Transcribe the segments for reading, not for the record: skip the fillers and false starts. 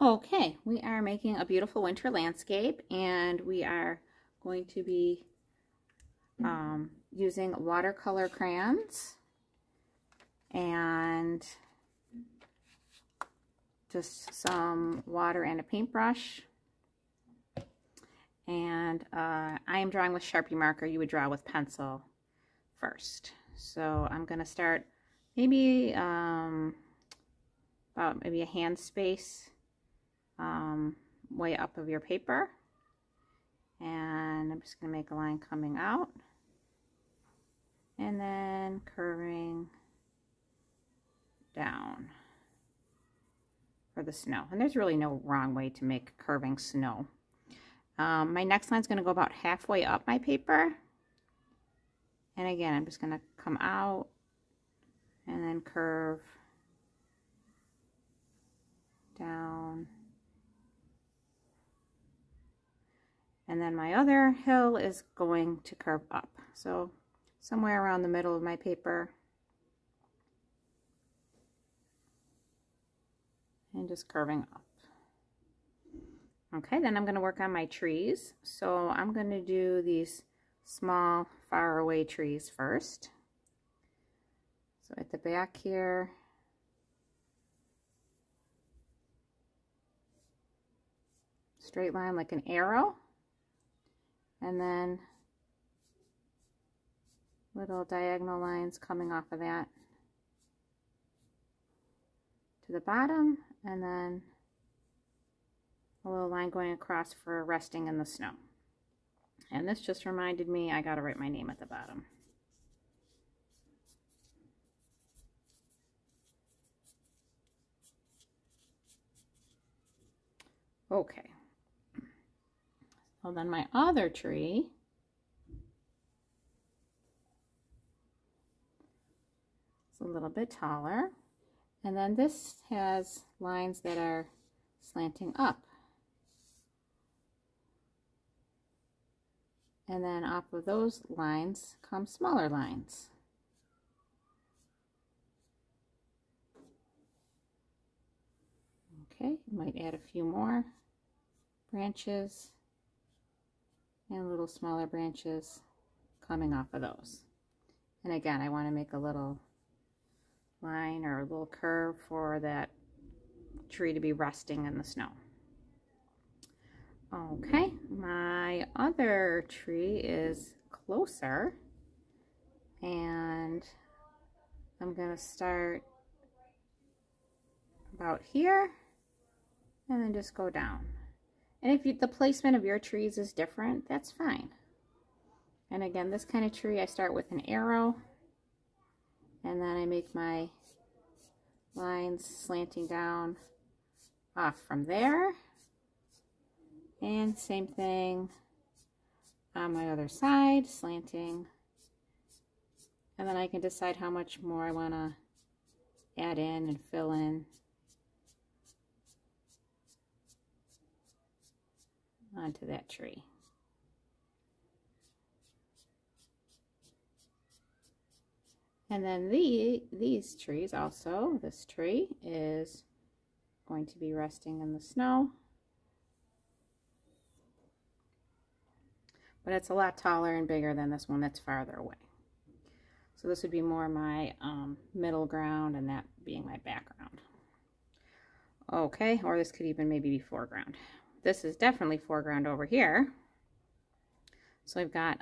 Okay, we are making a beautiful winter landscape, and we are going to be using watercolor crayons and just some water and a paintbrush. And I am drawing with Sharpie marker. You would draw with pencil first. So I'm going to start maybe about maybe a hand space way up of your paper, and I'm just going to make a line coming out and then curving down for the snow. And there's really no wrong way to make curving snow. My next line is going to go about halfway up my paper, and again I'm just going to come out and then curve down. And then my other hill is going to curve up. So somewhere around the middle of my paper. And just curving up. Okay, then I'm going to work on my trees. So I'm going to do these small, far away trees first. So at the back here, straight line like an arrow. And then little diagonal lines coming off of that to the bottom, and then a little line going across for resting in the snow. And this just reminded me I gotta write my name at the bottom. Okay. Well, then my other tree is a little bit taller, and then this has lines that are slanting up, and then off of those lines come smaller lines. Okay, you might add a few more branches and little smaller branches coming off of those. And again, I want to make a little line or a little curve for that tree to be resting in the snow. Okay, my other tree is closer, and I'm going to start about here and then just go down. And if the placement of your trees is different, that's fine. And again, this kind of tree, I start with an arrow, and then I make my lines slanting down off from there. And same thing on my other side, slanting. And then I can decide how much more I want to add in and fill in onto that tree. And then these trees also, this tree is going to be resting in the snow. But it's a lot taller and bigger than this one that's farther away. So this would be more my middle ground, and that being my background. Okay, or this could even maybe be foreground. This is definitely foreground over here. So I've got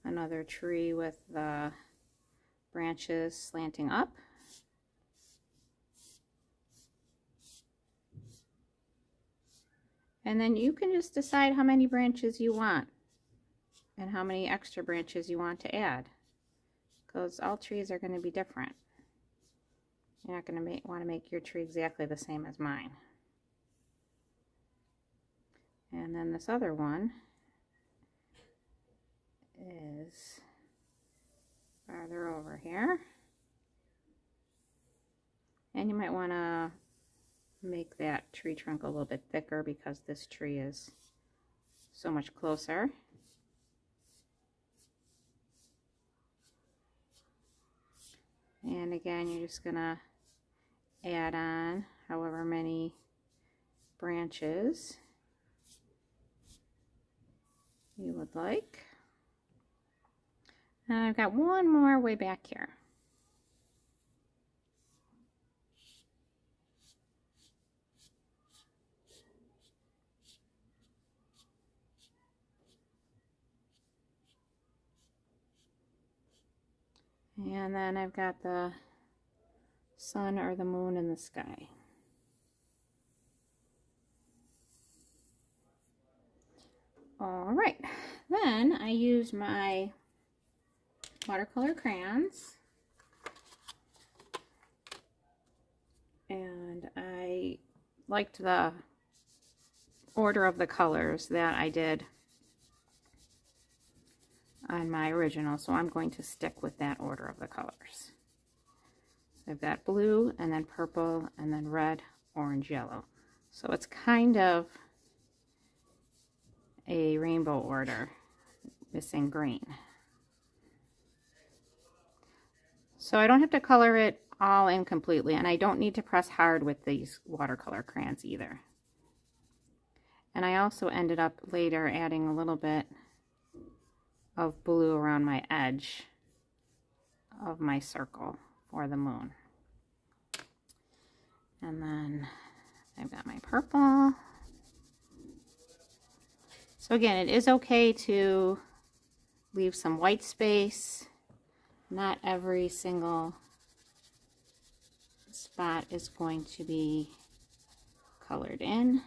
another tree with the branches slanting up. And then you can just decide how many branches you want and how many extra branches you want to add, because all trees are going to be different. You're not going to want to make your tree exactly the same as mine. And then this other one is farther over here. And you might want to make that tree trunk a little bit thicker because this tree is so much closer. And again, you're just gonna add on branches you would like. And I've got one more way back here. And then I've got the sun or the moon in the sky. All right, then I use my watercolor crayons, and I liked the order of the colors that I did on my original, so I'm going to stick with that order of the colors. So I've got blue, and then purple, and then red, orange, yellow. So it's kind of a rainbow order, missing green. So I don't have to color it all in completely, and I don't need to press hard with these watercolor crayons either. And I also ended up later adding a little bit of blue around my edge of my circle for the moon. And then I've got my purple. So again, it is okay to leave some white space. Not every single spot is going to be colored in.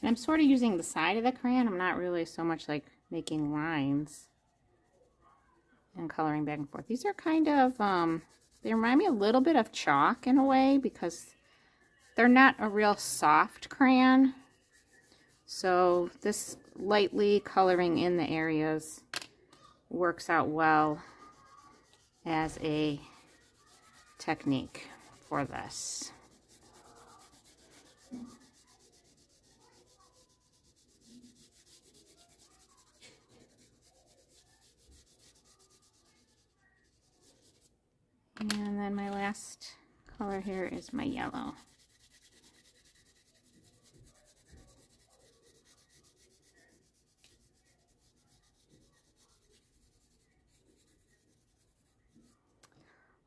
And I'm sort of using the side of the crayon. I'm not really so much like making lines and coloring back and forth. These are kind of, they remind me a little bit of chalk in a way, because they're not a real soft crayon. So this lightly coloring in the areas works out well as a technique for this. And then my last color here is my yellow.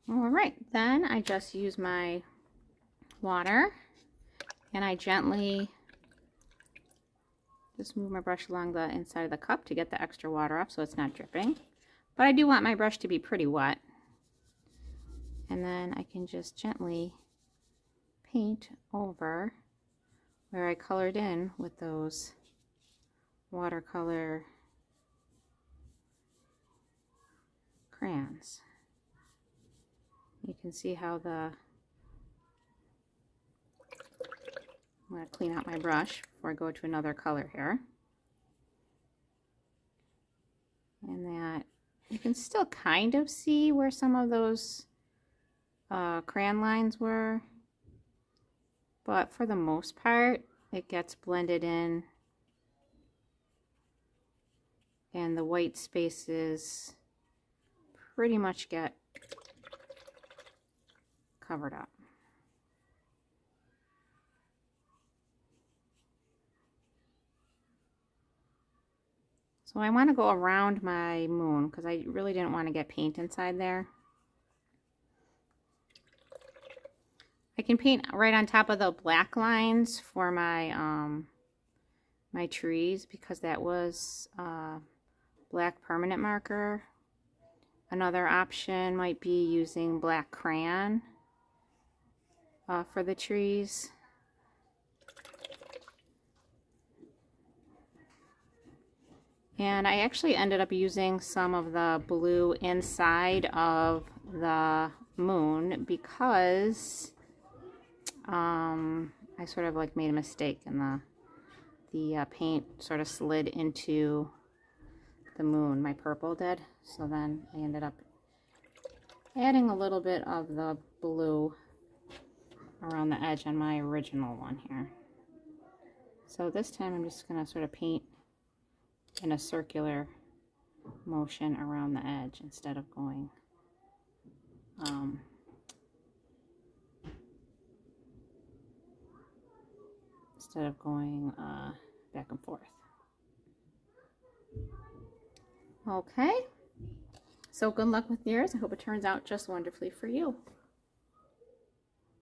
All right, then I just use my water, and I gently just move my brush along the inside of the cup to get the extra water up so it's not dripping. But I do want my brush to be pretty wet. And then I can just gently paint over where I colored in with those watercolor crayons. You can see how I'm going to clean out my brush before I go to another color here. And that you can still kind of see where some of those crayon lines were, but for the most part it gets blended in, and the white spaces pretty much get covered up. So I want to go around my moon because I really didn't want to get paint inside there. I can paint right on top of the black lines for my my trees, because that was black permanent marker. Another option might be using black crayon for the trees. And I actually ended up using some of the blue inside of the moon because I sort of like made a mistake, and the paint sort of slid into the moon, my purple did. So then I ended up adding a little bit of the blue around the edge on my original one here. So this time I'm just going to sort of paint in a circular motion around the edge instead of going back and forth. Okay, so good luck with yours. I hope it turns out just wonderfully for you.